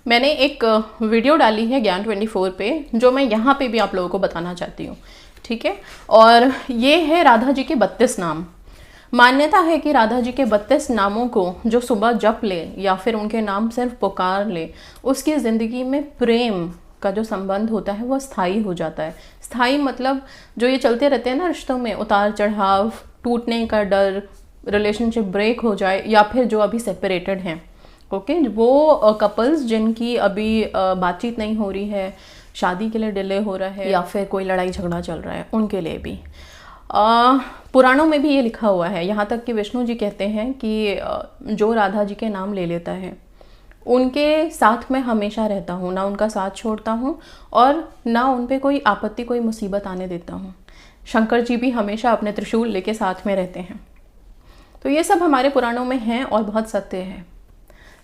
मैंने एक वीडियो डाली है ज्ञान 24 पे, जो मैं यहाँ पे भी आप लोगों को बताना चाहती हूँ, ठीक है। और ये है राधा जी के 32 नाम। मान्यता है कि राधा जी के 32 नामों को जो सुबह जप ले या फिर उनके नाम सिर्फ पुकार ले, उसकी ज़िंदगी में प्रेम का जो संबंध होता है वो स्थायी हो जाता है। स्थायी मतलब जो ये चलते रहते हैं ना रिश्तों में, उतार चढ़ाव, टूटने का डर, रिलेशनशिप ब्रेक हो जाए, या फिर जो अभी सेपरेटेड हैं, ओके, वो कपल्स जिनकी अभी बातचीत नहीं हो रही है, शादी के लिए डिले हो रहा है, या फिर कोई लड़ाई झगड़ा चल रहा है, उनके लिए भी पुराणों में भी ये लिखा हुआ है। यहाँ तक कि विष्णु जी कहते हैं कि जो राधा जी के नाम ले लेता है उनके साथ मैं हमेशा रहता हूँ, ना उनका साथ छोड़ता हूँ और ना उन पे कोई आपत्ति, कोई मुसीबत आने देता हूँ। शंकर जी भी हमेशा अपने त्रिशूल लेके साथ में रहते हैं। तो ये सब हमारे पुराणों में हैं और बहुत सत्य है।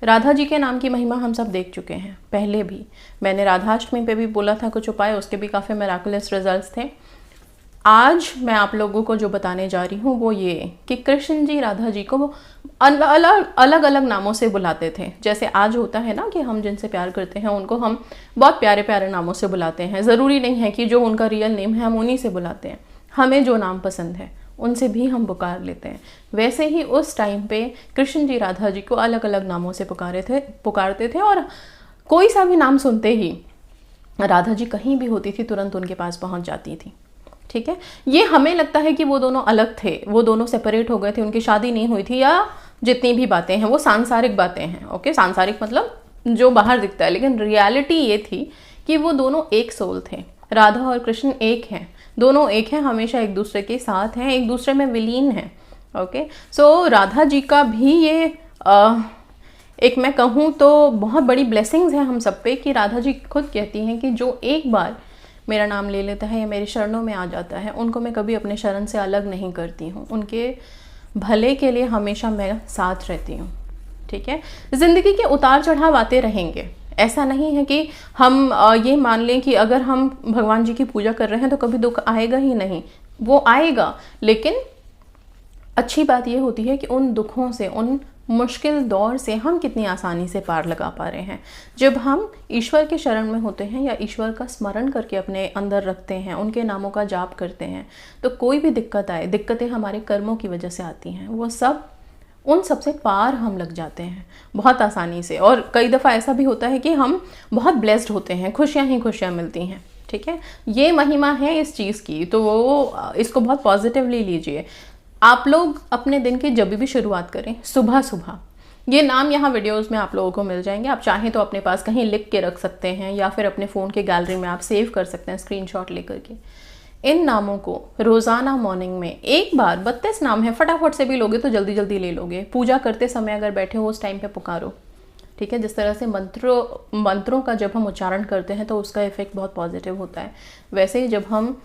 राधा जी के नाम की महिमा हम सब देख चुके हैं पहले भी। मैंने राधाष्टमी पे भी बोला था कुछ उपाय, उसके भी काफ़ी मिराकुलस रिजल्ट्स थे। आज मैं आप लोगों को जो बताने जा रही हूँ वो ये कि कृष्ण जी राधा जी को अलग अलग नामों से बुलाते थे। जैसे आज होता है ना कि हम जिनसे प्यार करते हैं उनको हम बहुत प्यारे प्यारे नामों से बुलाते हैं। ज़रूरी नहीं है कि जो उनका रियल नेम है हम उन्हीं से बुलाते हैं, हमें जो नाम पसंद है उनसे भी हम पुकार लेते हैं। वैसे ही उस टाइम पे कृष्ण जी राधा जी को अलग अलग नामों से पुकारते थे और कोई सा भी नाम सुनते ही राधा जी कहीं भी होती थी तुरंत उनके पास पहुंच जाती थी, ठीक है। ये हमें लगता है कि वो दोनों अलग थे, वो दोनों सेपरेट हो गए थे, उनकी शादी नहीं हुई थी, या जितनी भी बातें हैं वो सांसारिक बातें हैं, ओके। सांसारिक मतलब जो बाहर दिखता है, लेकिन रियलिटी ये थी कि वो दोनों एक सोल थे। राधा और कृष्ण एक हैं, दोनों एक हैं, हमेशा एक दूसरे के साथ हैं, एक दूसरे में विलीन हैं, ओके। सो राधा जी का भी ये एक मैं कहूँ तो बहुत बड़ी ब्लेसिंग्स हैं हम सब पे कि राधा जी खुद कहती हैं कि जो एक बार मेरा नाम ले लेता है या मेरे शरणों में आ जाता है उनको मैं कभी अपने शरण से अलग नहीं करती हूँ, उनके भले के लिए हमेशा मैं साथ रहती हूँ, ठीक है। ज़िंदगी के उतार चढ़ाव आते रहेंगे, ऐसा नहीं है कि हम ये मान लें कि अगर हम भगवान जी की पूजा कर रहे हैं तो कभी दुख आएगा ही नहीं, वो आएगा। लेकिन अच्छी बात ये होती है कि उन दुखों से, उन मुश्किल दौर से हम कितनी आसानी से पार लगा पा रहे हैं। जब हम ईश्वर के शरण में होते हैं या ईश्वर का स्मरण करके अपने अंदर रखते हैं, उनके नामों का जाप करते हैं, तो कोई भी दिक्कत आए, दिक्कतें हमारे कर्मों की वजह से आती हैं, वो सब उन सबसे पार हम लग जाते हैं बहुत आसानी से। और कई दफ़ा ऐसा भी होता है कि हम बहुत ब्लेस्ड होते हैं, खुशियाँ ही खुशियाँ मिलती हैं, ठीक है। ये महिमा है इस चीज़ की, तो वो इसको बहुत पॉजिटिवली लीजिए। आप लोग अपने दिन की जब भी शुरुआत करें सुबह सुबह, ये नाम यहाँ वीडियोस में आप लोगों को मिल जाएंगे। आप चाहें तो अपने पास कहीं लिख के रख सकते हैं या फिर अपने फ़ोन के गैलरी में आप सेव कर सकते हैं स्क्रीनशॉट लेकर के। इन नामों को रोज़ाना मॉर्निंग में एक बार, 32 नाम है, फटाफट से भी लोगे तो जल्दी जल्दी ले लोगे। पूजा करते समय अगर बैठे हो उस टाइम पे पुकारो, ठीक है। जिस तरह से मंत्रों का जब हम उच्चारण करते हैं तो उसका इफेक्ट बहुत पॉजिटिव होता है, वैसे ही जब हम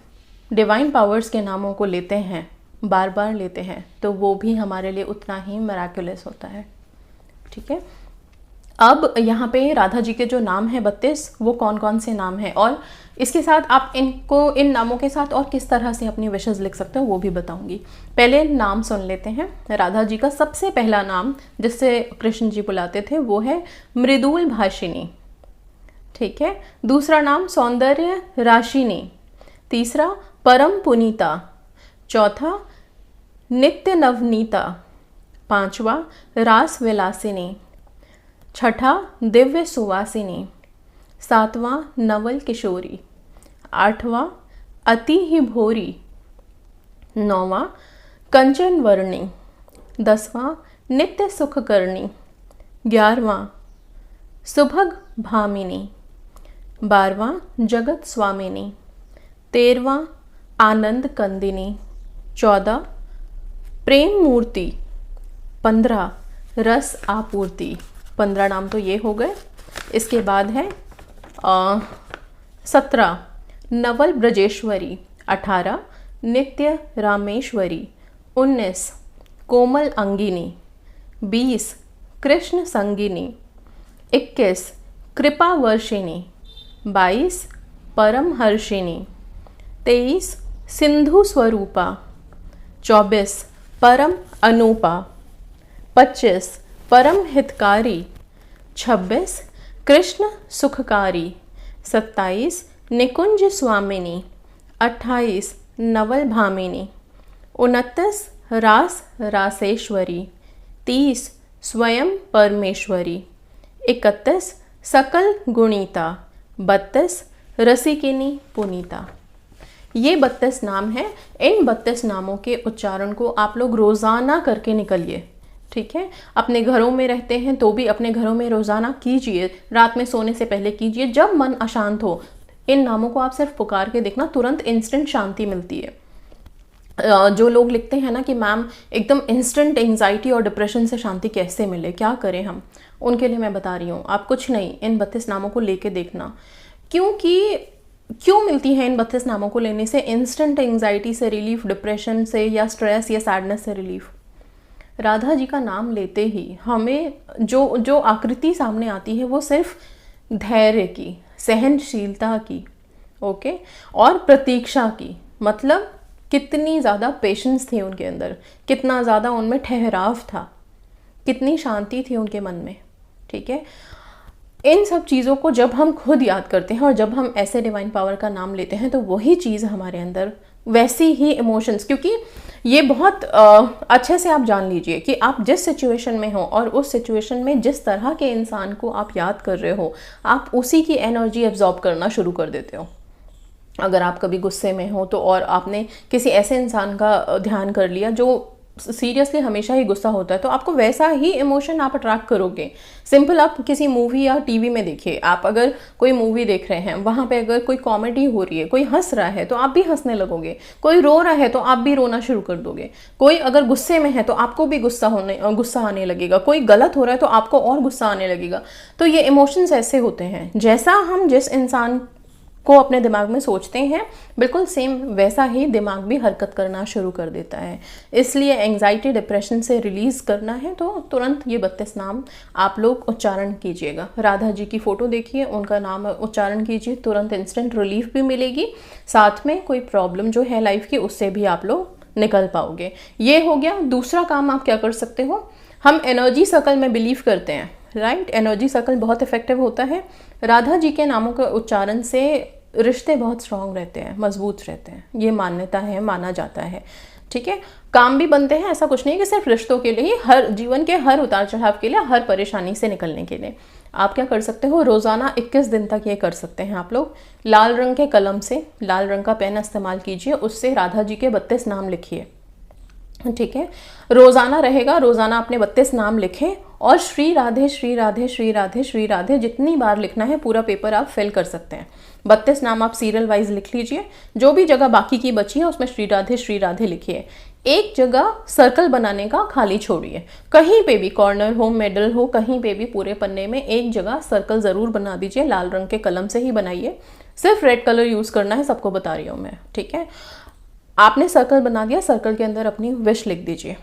डिवाइन पावर्स के नामों को लेते हैं, बार बार लेते हैं, तो वो भी हमारे लिए उतना ही मिराकुलस होता है, ठीक है। अब यहाँ पे राधा जी के जो नाम है 32, वो कौन कौन से नाम हैं और इसके साथ आप इनको, इन नामों के साथ और किस तरह से अपनी विशेष लिख सकते हो वो भी बताऊंगी। पहले नाम सुन लेते हैं। राधा जी का सबसे पहला नाम जिससे कृष्ण जी बुलाते थे वो है मृदुल भाषिनी, ठीक है। दूसरा नाम सौंदर्य राशिनी, तीसरा परम पुनीता, चौथा नित्य नवनीता, पांचवा रास विलासिनी, छठा दिव्य सुवासिनी, सातवां नवल किशोरी, आठवां अति ही भोरी, नौवां कंचन वर्णी, 10वां नित्य सुख करनी, 11वां सुभग भामिनी, 12वां जगत स्वामिनी, 13वां आनंद कंदिनी, 14 प्रेम मूर्ति, 15 रस आपूर्ति। 15 नाम तो ये हो गए। इसके बाद है 17 नवल ब्रजेश्वरी, 18 नित्य रामेश्वरी, 19 कोमल अंगिनी, 20 कृष्ण संगिनी, 21 कृपा वर्षिनी, 22 परम हर्षिनी, 23 सिंधु स्वरूपा, 24 परम अनूपा, 25 परम हितकारी, 26 कृष्ण सुखकारी, 27 निकुंज स्वामिनी, 28 नवल भामिनी, 29 रास रासेश्वरी, 30 स्वयं परमेश्वरी, 31 सकल गुणीता, 32 रसिकिनी पुनीता। ये 32 नाम हैं। इन 32 नामों के उच्चारण को आप लोग रोज़ाना करके निकलिए, ठीक है। अपने घरों में रहते हैं तो भी अपने घरों में रोज़ाना कीजिए, रात में सोने से पहले कीजिए। जब मन अशांत हो इन नामों को आप सिर्फ पुकार के देखना, तुरंत इंस्टेंट शांति मिलती है। जो लोग लिखते हैं ना कि मैम एकदम इंस्टेंट एंजाइटी और डिप्रेशन से शांति कैसे मिले, क्या करें हम, उनके लिए मैं बता रही हूँ, आप कुछ नहीं, इन 32 नामों को लेके देखना। क्यों मिलती है इन 32 नामों को लेने से इंस्टेंट एंजाइटी से रिलीफ, डिप्रेशन से या स्ट्रेस या सैडनेस से रिलीफ? राधा जी का नाम लेते ही हमें जो आकृति सामने आती है वो सिर्फ धैर्य की, सहनशीलता की, ओके, और प्रतीक्षा की। मतलब कितनी ज़्यादा पेशेंस थी उनके अंदर, कितना ज़्यादा उनमें ठहराव था, कितनी शांति थी उनके मन में, ठीक है। इन सब चीज़ों को जब हम खुद याद करते हैं और जब हम ऐसे डिवाइन पावर का नाम लेते हैं तो वही चीज़ हमारे अंदर वैसी ही इमोशंस, क्योंकि ये बहुत अच्छे से आप जान लीजिए कि आप जिस सिचुएशन में हो और उस सिचुएशन में जिस तरह के इंसान को आप याद कर रहे हो, आप उसी की एनर्जी एब्जॉर्ब करना शुरू कर देते हो। अगर आप कभी गुस्से में हो तो और आपने किसी ऐसे इंसान का ध्यान कर लिया जो सीरियसली हमेशा ही गुस्सा होता है, तो आपको वैसा ही इमोशन आप अट्रैक्ट करोगे। सिंपल, आप किसी मूवी या टीवी में देखिए, आप अगर कोई मूवी देख रहे हैं, वहाँ पे अगर कोई कॉमेडी हो रही है, कोई हंस रहा है तो आप भी हंसने लगोगे, कोई रो रहा है तो आप भी रोना शुरू कर दोगे, कोई अगर गुस्से में है तो आपको भी गुस्सा आने लगेगा, कोई गलत हो रहा है तो आपको और गुस्सा आने लगेगा। तो ये इमोशंस ऐसे होते हैं, जैसा हम जिस इंसान को अपने दिमाग में सोचते हैं बिल्कुल सेम वैसा ही दिमाग भी हरकत करना शुरू कर देता है। इसलिए एंजाइटी, डिप्रेशन से रिलीज़ करना है तो तुरंत ये 32 नाम आप लोग उच्चारण कीजिएगा। राधा जी की फ़ोटो देखिए, उनका नाम उच्चारण कीजिए, तुरंत इंस्टेंट रिलीफ भी मिलेगी, साथ में कोई प्रॉब्लम जो है लाइफ की उससे भी आप लोग निकल पाओगे। ये हो गया। दूसरा काम आप क्या कर सकते हो, हम एनर्जी सर्कल में बिलीव करते हैं, राइट। एनर्जी सर्कल बहुत इफेक्टिव होता है। राधा जी के नामों के उच्चारण से रिश्ते बहुत स्ट्रांग रहते हैं, मजबूत रहते हैं, ये मान्यता है, माना जाता है, ठीक है। काम भी बनते हैं, ऐसा कुछ नहीं कि सिर्फ रिश्तों के लिए, हर जीवन के हर उतार चढ़ाव के लिए, हर परेशानी से निकलने के लिए आप क्या कर सकते हो, रोज़ाना 21 दिन तक ये कर सकते हैं आप लोग। लाल रंग के कलम से, लाल रंग का पेन इस्तेमाल कीजिए, उससे राधा जी के 32 नाम लिखिए, ठीक है। रोज़ाना रहेगा, रोज़ाना अपने 32 नाम लिखें और श्री राधे श्री राधे श्री राधे श्री राधे जितनी बार लिखना है पूरा पेपर आप फिल कर सकते हैं। 32 नाम आप सीरियल वाइज लिख लीजिए, जो भी जगह बाकी की बची है उसमें श्री राधे लिखिए। एक जगह सर्कल बनाने का खाली छोड़िए, कहीं पे भी कॉर्नर हो, मिडल हो, कहीं पे भी पूरे पन्ने में एक जगह सर्कल ज़रूर बना दीजिए। लाल रंग के कलम से ही बनाइए, सिर्फ रेड कलर यूज़ करना है, सबको बता रही हूँ मैं, ठीक है। आपने सर्कल बना दिया, सर्कल के अंदर अपनी विश लिख दीजिए,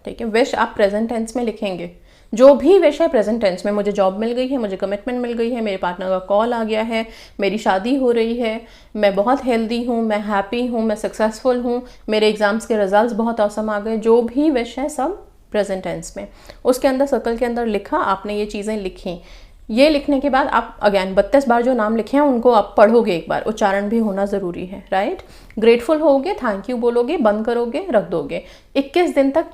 ठीक है। विश आप प्रेजेंट टेंस में लिखेंगे, जो भी विश है प्रेजेंट टेंस में। मुझे जॉब मिल गई है, मुझे कमिटमेंट मिल गई है, मेरे पार्टनर का कॉल आ गया है, मेरी शादी हो रही है, मैं बहुत हेल्दी हूँ, मैं हैप्पी हूँ, मैं सक्सेसफुल हूँ, मेरे एग्जाम्स के रिजल्ट्स बहुत औसम आ गए, जो भी विश है सब प्रेजेंट टेंस में। उसके अंदर सर्कल के अंदर लिखा, आपने ये चीज़ें लिखी। ये लिखने के बाद आप अगेन 32 बार जो नाम लिखे हैं उनको आप पढ़ोगे एक बार, उच्चारण भी होना ज़रूरी है, राइट। ग्रेटफुल होगे, थैंक यू बोलोगे, बंद करोगे, रख दोगे। 21 दिन तक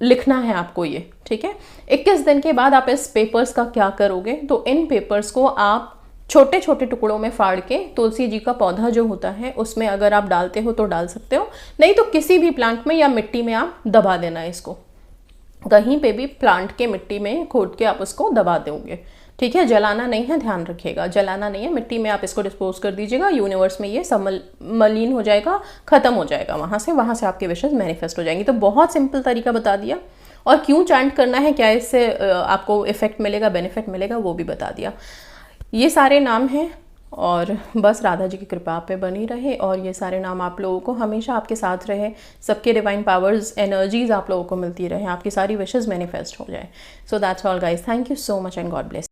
लिखना है आपको ये, ठीक है। 21 दिन के बाद आप इस पेपर्स का क्या करोगे, तो इन पेपर्स को आप छोटे छोटे टुकड़ों में फाड़ के तुलसी जी का पौधा जो होता है उसमें अगर आप डालते हो तो डाल सकते हो, नहीं तो किसी भी प्लांट में या मिट्टी में आप दबा देना है इसको। कहीं पे भी प्लांट के मिट्टी में खोद के आप उसको दबा दोगे, ठीक है। जलाना नहीं है, ध्यान रखिएगा, जलाना नहीं है, मिट्टी में आप इसको डिस्पोज कर दीजिएगा। यूनिवर्स में ये मलिन हो जाएगा, खत्म हो जाएगा, वहाँ से आपके विशेष मैनिफेस्ट हो जाएंगी। तो बहुत सिंपल तरीका बता दिया, और क्यों चैंट करना है, क्या इससे आपको इफेक्ट मिलेगा, बेनिफिट मिलेगा, वो भी बता दिया। ये सारे नाम हैं और बस राधा जी की कृपा पे बनी रहे और ये सारे नाम आप लोगों को हमेशा आपके साथ रहे, सबके डिवाइन पावर्स, एनर्जीज आप लोगों को मिलती रहे, आपकी सारी विशेस मैनिफेस्ट हो जाए। So that's all guys, thank you so much and God bless.